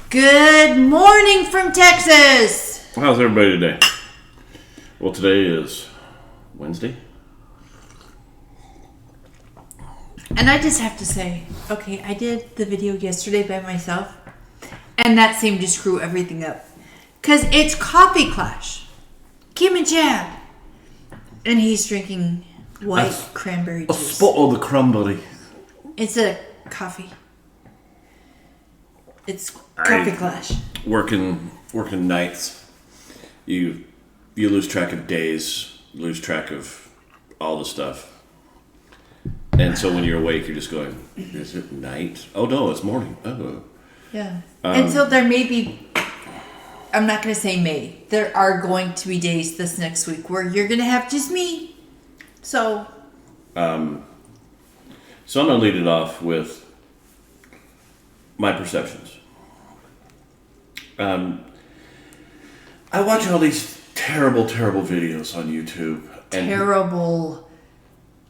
Good morning from Texas. How's everybody today? Well, today is Wednesday. And I just have to say, okay, I did the video yesterday by myself, and that seemed to screw everything up. Because it's coffee Klatch. Kim and Jab. And he's drinking white cranberry juice. Spot the cranberry. It's a coffee. It's coffee Klatch. Working nights, you lose track of days, lose track of all the stuff. And so when you're awake, you're just going, is it night? Oh no, it's morning. Oh. Yeah. And so there may be, I'm not going to say may, there are going to be days this next week where you're going to have just me. So I'm going to lead it off with my perceptions. I watch all these terrible videos on YouTube. Terrible.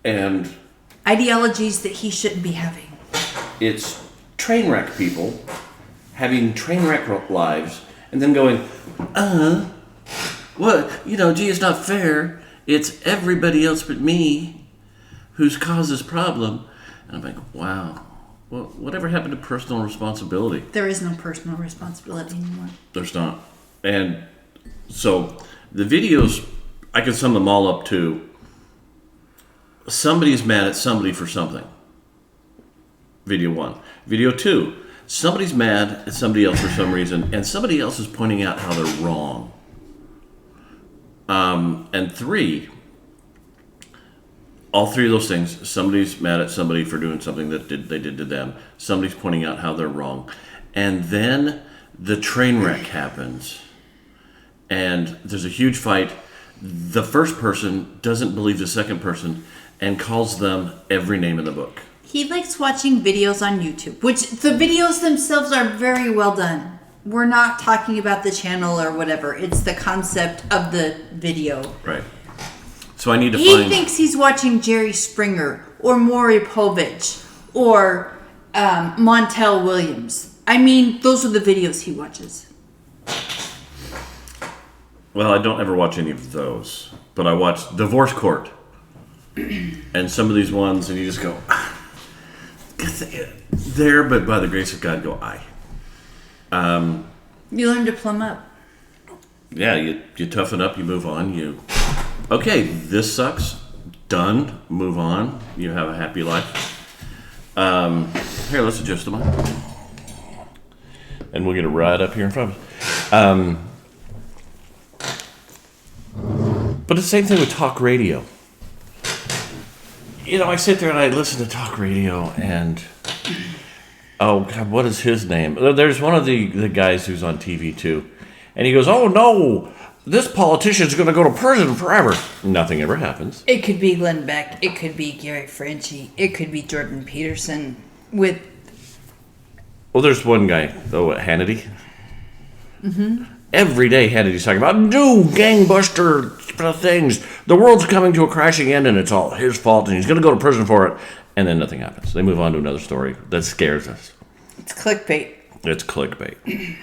And ideologies that he shouldn't be having. It's train wreck people having train wreck lives and then going, what? Gee, it's not fair. It's everybody else but me who's caused this problem. And I'm like, wow. Well, whatever happened to personal responsibility? There is no personal responsibility anymore. There's not. And so the videos, I can sum them all up to somebody's mad at somebody for something. Video 1. Video 2, somebody's mad at somebody else for some reason, and somebody else is pointing out how they're wrong. And 3, all 3 of those things, somebody's mad at somebody for doing something that they did to them. Somebody's pointing out how they're wrong. And then the train wreck happens. And there's a huge fight. The first person doesn't believe the second person and calls them every name in the book. He likes watching videos on YouTube, which the videos themselves are very well done. We're not talking about the channel or whatever. It's the concept of the video. Right. So I need to He thinks he's watching Jerry Springer or Maury Povich or Montel Williams. I mean, those are the videos he watches. Well, I don't ever watch any of those. But I watch Divorce Court. And some of these ones, and you just go, there, but by the grace of God, go, You learn to plumb up. Yeah, you toughen up, you move on, okay, this sucks, done, move on, you have a happy life. Here, let's adjust the mic. And we'll get it right up here in front of us. But it's the same thing with talk radio. I sit there and I listen to talk radio and, oh God, what is his name? There's one of the guys who's on TV too. And he goes, oh no, this politician's going to go to prison forever. Nothing ever happens. It could be Glenn Beck. It could be Gary Franchi. It could be Jordan Peterson with... Well, there's one guy, Hannity. Mm-hmm. Every day Hannity's talking about new gangbuster things. The world's coming to a crashing end and it's all his fault and he's going to go to prison for it. And then nothing happens. They move on to another story that scares us. It's clickbait. It's clickbait.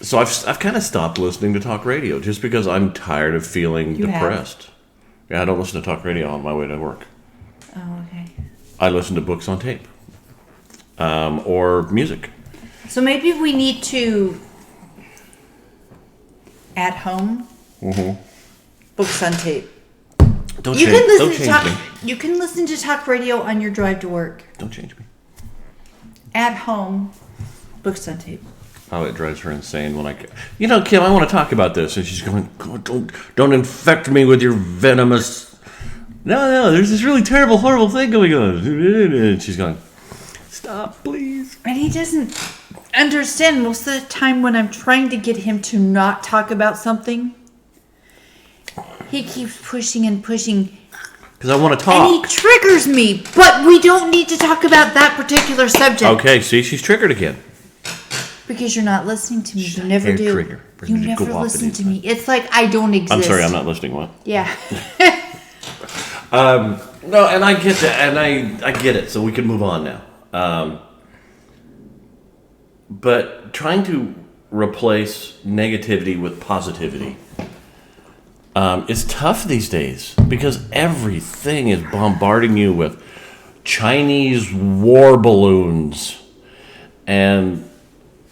So I've kind of stopped listening to talk radio just because I'm tired of feeling depressed. Yeah, I don't listen to talk radio on my way to work. Oh, okay. I listen to books on tape. Or music. So maybe we need to... At home, books on tape. You can listen to talk radio on your drive to work. Don't change me. At home, books on tape. Oh, it drives her insane when Kim, I want to talk about this, and she's going, don't infect me with your venomous. No, there's this really terrible, horrible thing going on, and she's going, stop, please. And he doesn't understand most of the time when I'm trying to get him to not talk about something. He keeps pushing and pushing. Because I want to talk. And he triggers me, but we don't need to talk about that particular subject. Okay, see, she's triggered again. Because you're not listening to me. You never do. Trigger. You never listen to me. It's like I don't exist. I'm sorry, I'm not listening. What? Yeah. No, and I get that, and I get it, so we can move on now. But trying to replace negativity with positivity is tough these days because everything is bombarding you with Chinese war balloons. And,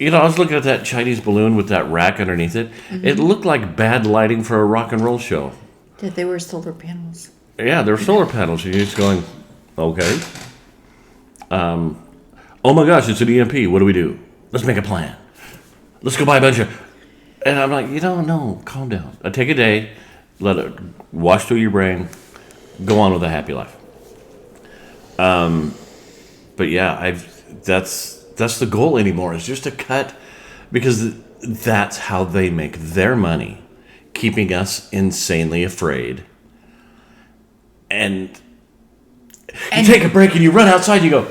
I was looking at that Chinese balloon with that rack underneath it. Mm-hmm. It looked like bad lighting for a rock and roll show. Did they were solar panels? Yeah, they're solar panels. You're just going, okay. Oh my gosh, it's an EMP. What do we do? Let's make a plan. Let's go buy a bunch of... And I'm like, no, calm down. I take a day, let it wash through your brain, go on with a happy life. But yeah, that's the goal anymore, is just to cut, because that's how they make their money, keeping us insanely afraid. And you take a break and you run outside and you go,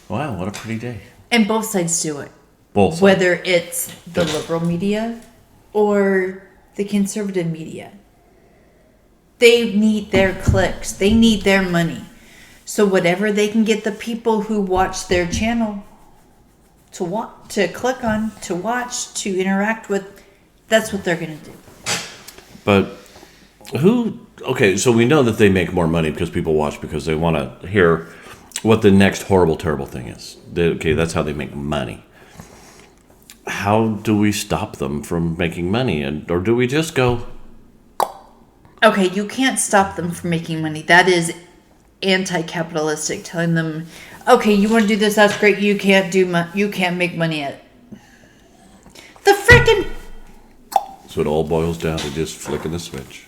wow, what a pretty day. And both sides do it. Both sides. Whether it's the liberal media or the conservative media. They need their clicks. They need their money. So whatever they can get the people who watch their channel to click on, to watch, to interact with, that's what they're going to do. But okay, so we know that they make more money because people watch because they want to hear what the next horrible, terrible thing is. Okay, that's how they make money. How do we stop them from making money? Or do we just go... Okay, you can't stop them from making money. That is anti-capitalistic, telling them, okay, you want to do this, that's great, you can't make money at it. The frickin'... So it all boils down to just flicking the switch.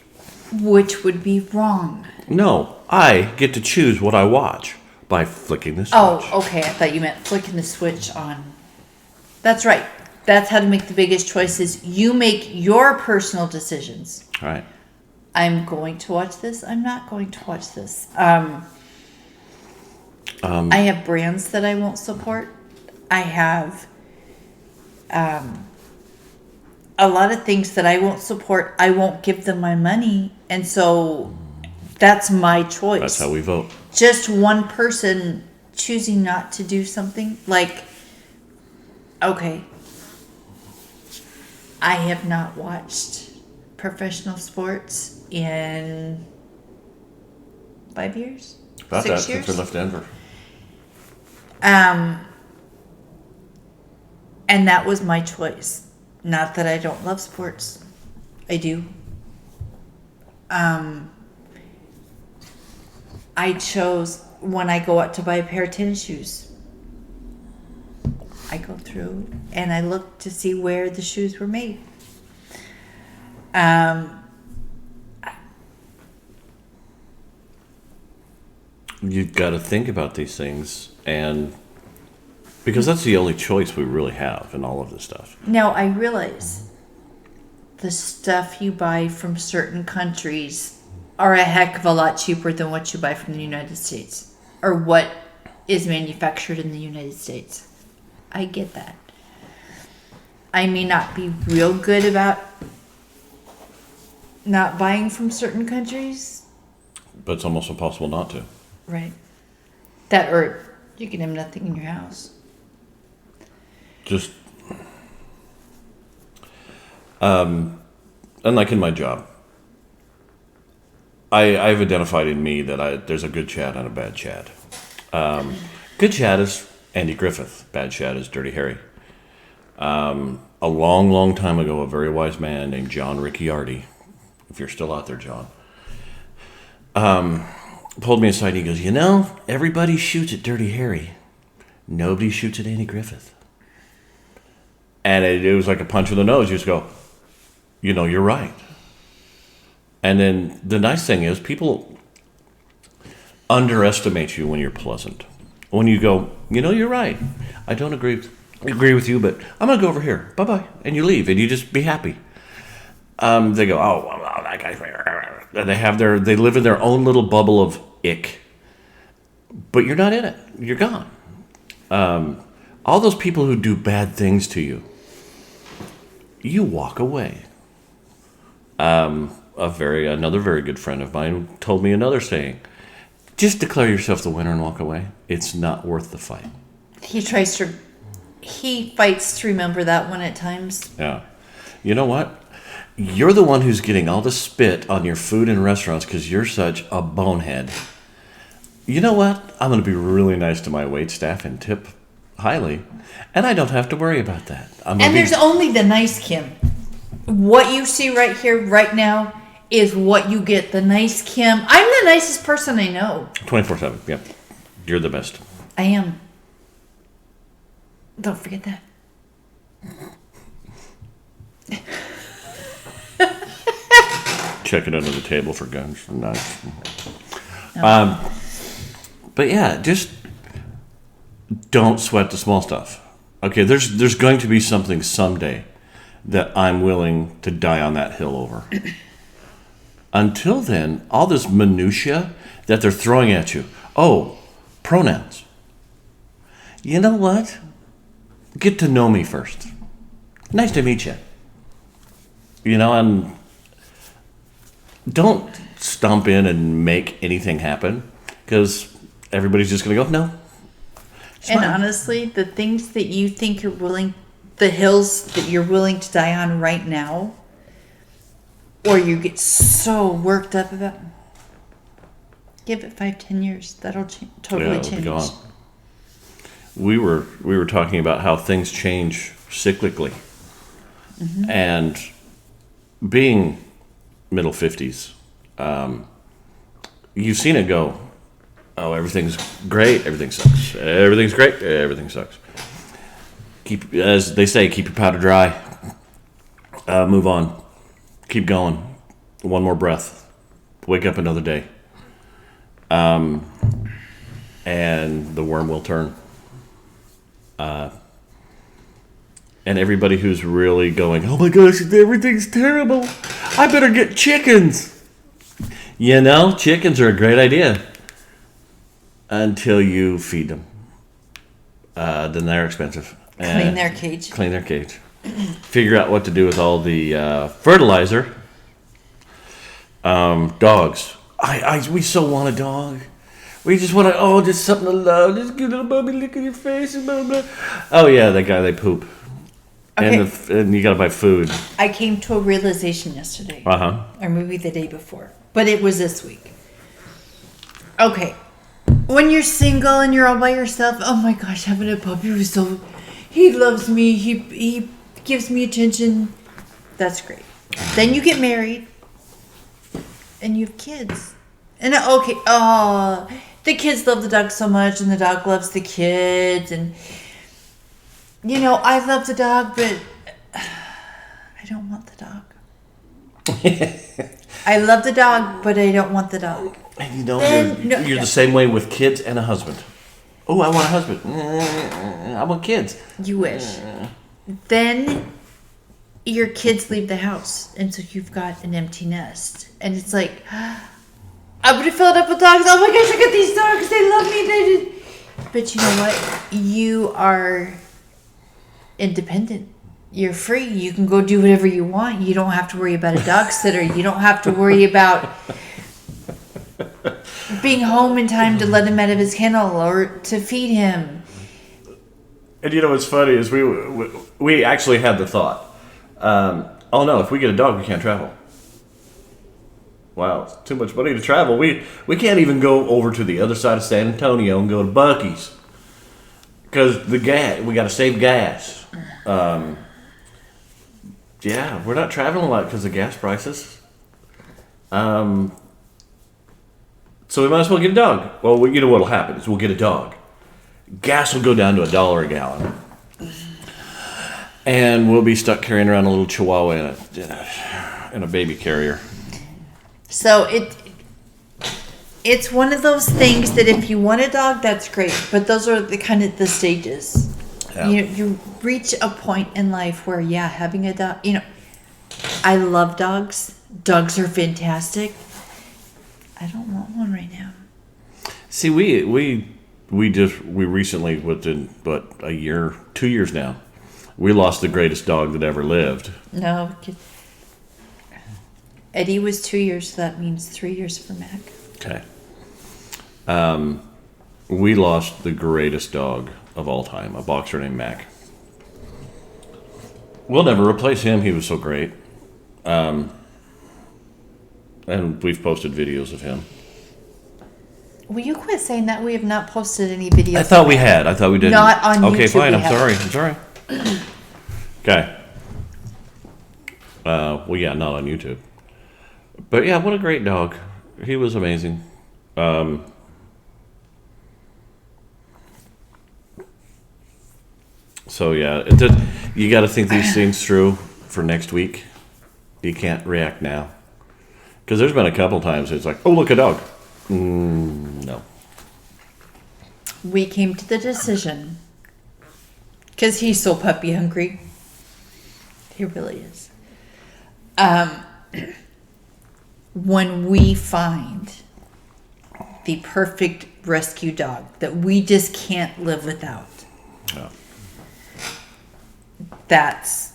Which would be wrong. No, I get to choose what I watch by flicking the switch. Oh, okay, I thought you meant flicking the switch on. That's right. That's how to make the biggest choices. You make your personal decisions. All right. I'm going to watch this. I'm not going to watch this. I have brands that I won't support. I have a lot of things that I won't support. I won't give them my money. And so that's my choice. That's how we vote. Just one person choosing not to do something. Like, okay, I have not watched professional sports in 5 years? About 6 that, years? since we left Denver. And that was my choice. Not that I don't love sports. I do. I chose, when I go out to buy a pair of tennis shoes, I go through and I look to see where the shoes were made. You've got to think about these things, and because that's the only choice we really have in all of this stuff. Now, I realize the stuff you buy from certain countries are a heck of a lot cheaper than what you buy from the United States, or what is manufactured in the United States. I get that. I may not be real good about not buying from certain countries. But it's almost impossible not to. Right. That, or you can have nothing in your house. Just, unlike in my job, I've identified in me that there's a good Chad and a bad Chad. Good Chad is Andy Griffith. Bad Chad is Dirty Harry. A long, long time ago, a very wise man named John Ricciardi, if you're still out there, John, pulled me aside and he goes, everybody shoots at Dirty Harry. Nobody shoots at Andy Griffith. And it was like a punch in the nose. You just go, you're right. And then the nice thing is people underestimate you when you're pleasant. When you go, you're right. I don't agree with you, but I'm going to go over here. Bye-bye. And you leave, and you just be happy. They go, oh, well, that guy's... And they live in their own little bubble of ick. But you're not in it. You're gone. All those people who do bad things to you, you walk away. Another very good friend of mine told me another saying. Just declare yourself the winner and walk away. It's not worth the fight. He tries to he fights to remember that one at times. Yeah. You know what? You're the one who's getting all the spit on your food in restaurants because you're such a bonehead. You know what? I'm going to be really nice to my wait staff and tip highly, and I don't have to worry about that. And there's only the nice Kim. What you see right here, right now, is what you get. The nice Kim. I'm the nicest person I know. 24/7. Yep. You're the best. I am. Don't forget that. Checking under the table for guns. Nice. No. But yeah, just don't sweat the small stuff. Okay, there's going to be something someday that I'm willing to die on that hill over. Until then, all this minutia that they're throwing at you. Oh, pronouns. You know what? Get to know me first. Nice to meet you. You know, and don't stomp in and make anything happen because everybody's just going to go, no. And honestly, the things that you think you're willing, the hills that you're willing to die on right now, or you get so worked up about, give it 5-10 years. That'll totally change. Be gone. We were talking about how things change cyclically. Mm-hmm. And being middle 50s, you've seen it go, oh, everything's great, everything sucks. Everything's great, everything sucks. Keep, as they say, keep your powder dry. Move on. Keep going. One more breath. Wake up another day. And the worm will turn. And everybody who's really going, oh my gosh, everything's terrible. I better get chickens. You know, chickens are a great idea. Until you feed them. Then they're expensive. Clean their cage. Clean their cage. Figure out what to do with all the fertilizer. Dogs. We so want a dog. We just want to, just something to love. Just get a little puppy, look at your face, and blah, blah. Oh, yeah, that guy, they poop. Okay. And you got to buy food. I came to a realization yesterday. Uh-huh. Or maybe the day before. But it was this week. Okay. When you're single and you're all by yourself, oh my gosh, having a puppy was so... He loves me. He gives me attention. That's great. Then you get married. And you have kids. And okay, the kids love the dog so much, and the dog loves the kids, and you know, I love the dog, but I don't want the dog. I love the dog, but I don't want the dog. And you know, you're the same way with kids and a husband. Oh, I want a husband. I want kids. You wish. Then your kids leave the house, and so you've got an empty nest, and it's like, I'm gonna fill it up with dogs. Oh my gosh, I got these dogs. They love me. But you know what? You are independent. You're free. You can go do whatever you want. You don't have to worry about a dog sitter. You don't have to worry about being home in time to let him out of his kennel or to feed him. And you know what's funny is we actually had the thought, oh no, if we get a dog, we can't travel. Wow, it's too much money to travel. We can't even go over to the other side of San Antonio and go to Buc-ee's because the gas. We got to save gas. Yeah, we're not traveling a lot because of gas prices. So we might as well get a dog. Well, you know what'll happen is we'll get a dog. Gas will go down to $1 a gallon, and we'll be stuck carrying around a little Chihuahua in a baby carrier. So it's one of those things that if you want a dog, that's great. But those are the kind of the stages. Yeah. You reach a point in life where, having a dog, I love dogs. Dogs are fantastic. I don't want one right now. See, we recently, within, a year, 2 years now, we lost the greatest dog that ever lived. No, Eddie was 2 years, so that means 3 years for Mac. Okay. We lost the greatest dog of all time, a boxer named Mac. We'll never replace him. He was so great. And we've posted videos of him. Will you quit saying that? We have not posted any videos. I thought we had. I thought we did. Not on YouTube. Okay, fine. I'm sorry. Okay. Well, yeah, not on YouTube. But yeah, what a great dog. He was amazing. So yeah, you got to think these things through for next week. You can't react now. Because there's been a couple times it's like, oh, look, a dog. No. We came to the decision, because he's so puppy hungry. He really is. When we find the perfect rescue dog that we just can't live without, Yeah. that's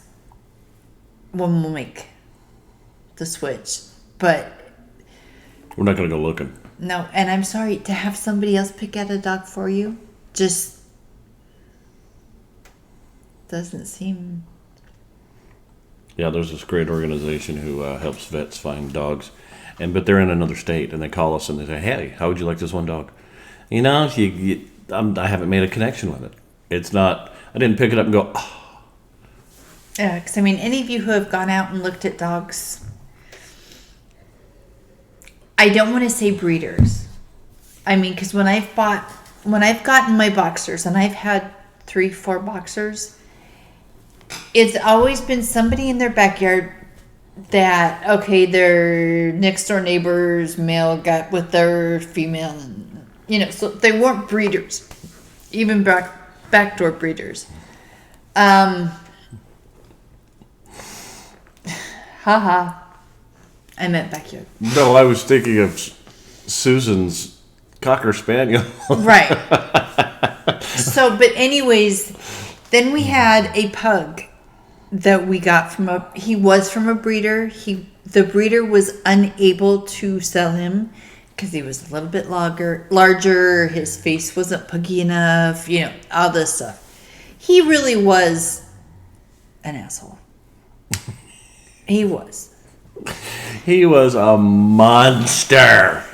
when we'll make the switch. But We're not going to go looking. no, and I'm sorry, to have somebody else pick out a dog for you just doesn't seem... Yeah, there's this great organization who helps vets find dogs, but they're in another state, and they call us and they say, "Hey, how would you like this one dog?" You know, I haven't made a connection with it. It's not. I didn't pick it up and go, "Oh." Yeah, because I mean, any of you who have gone out and looked at dogs, I don't want to say breeders. I mean, because when I've gotten my boxers, and I've had 3-4 boxers, it's always been somebody in their backyard that, okay, their next door neighbor's male got with their female, and so they weren't breeders, even backdoor breeders. Haha. I meant backyard. No, I was thinking of Susan's Cocker Spaniel. Right. So, but anyways, then we had a pug that we got he was from a breeder. The breeder was unable to sell him because he was a little bit larger. His face wasn't puggy enough, all this stuff. He really was an asshole. He was. He was a monster.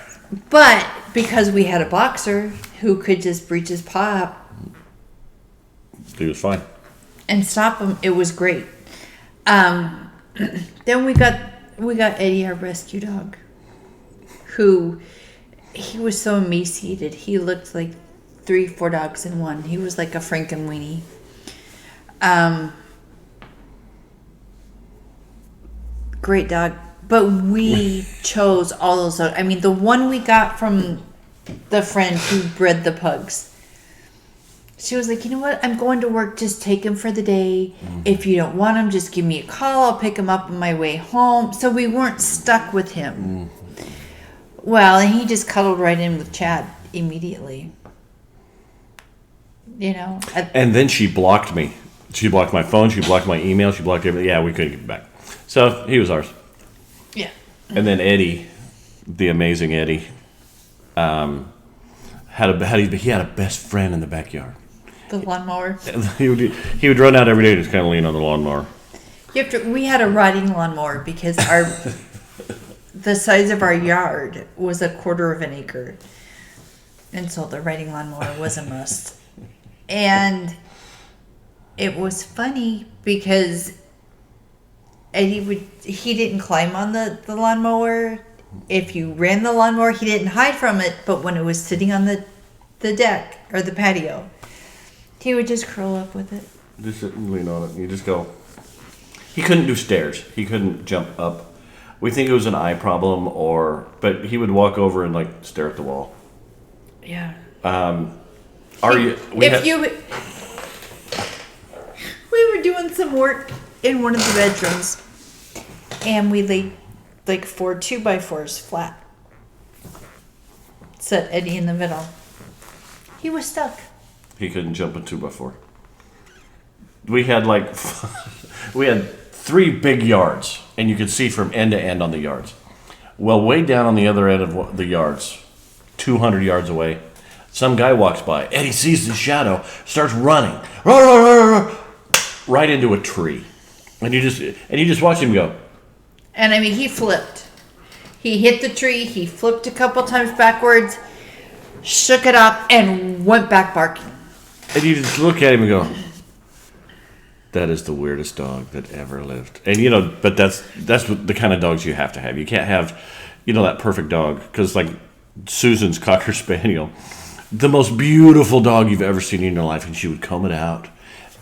But because we had a boxer who could just reach his paw up, he was fine. And stop him, it was great. Then we got Eddie, our rescue dog, who he was so emaciated. He looked like 3-4 dogs in one. He was like a Frankenweenie. Great dog. But we chose all those dogs. I mean, the one we got from the friend who bred the pugs, she was like, you know what? I'm going to work. Just take him for the day. Mm-hmm. If you don't want him, just give me a call. I'll pick him up on my way home. So we weren't stuck with him. Mm-hmm. Well, and he just cuddled right in with Chad immediately. And then she blocked me. She blocked my phone. She blocked my email. She blocked everything. Yeah, we couldn't get him back. So he was ours. Yeah. And then Eddie, the amazing Eddie, had a best friend in the backyard. The lawnmower. He would run out every day to just kind of lean on the lawnmower. We had a riding lawnmower because the size of our yard was 1/4 of an acre, and so the riding lawnmower was a must. And it was funny because Eddie he didn't climb on the lawnmower. If you ran the lawnmower, he didn't hide from it. But when it was sitting on the deck or the patio, he would just curl up with it. Just sit and lean on it. You just go. He couldn't do stairs. He couldn't jump up. We think it was an eye problem, but he would walk over and stare at the wall. Yeah. We were doing some work in one of the bedrooms, and we laid 4 2x4s flat. Set Eddie in the middle. He was stuck. He couldn't jump a 2x4. We had 3 big yards, and you could see from end to end on the yards. Well, way down on the other end of the yards, 200 yards away, some guy walks by. Eddie sees the shadow, starts running, right into a tree. And you just watch him go. And I mean, he flipped. He hit the tree. He flipped a couple times backwards, shook it up, and went back barking. And you just look at him and go, that is the weirdest dog that ever lived. And, but that's what the kind of dogs you have to have. You can't have, that perfect dog. Because, like, Susan's Cocker Spaniel, the most beautiful dog you've ever seen in your life. And she would comb it out.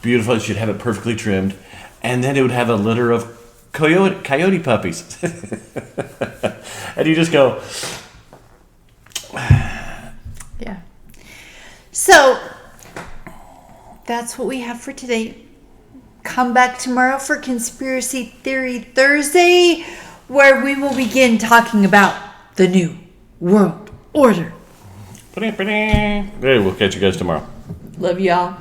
Beautiful. She'd have it perfectly trimmed. And then it would have a litter of coyote puppies. And you just go, yeah. So that's what we have for today. Come back tomorrow for Conspiracy Theory Thursday, where we will begin talking about the New World Order. Hey, we'll catch you guys tomorrow. Love y'all.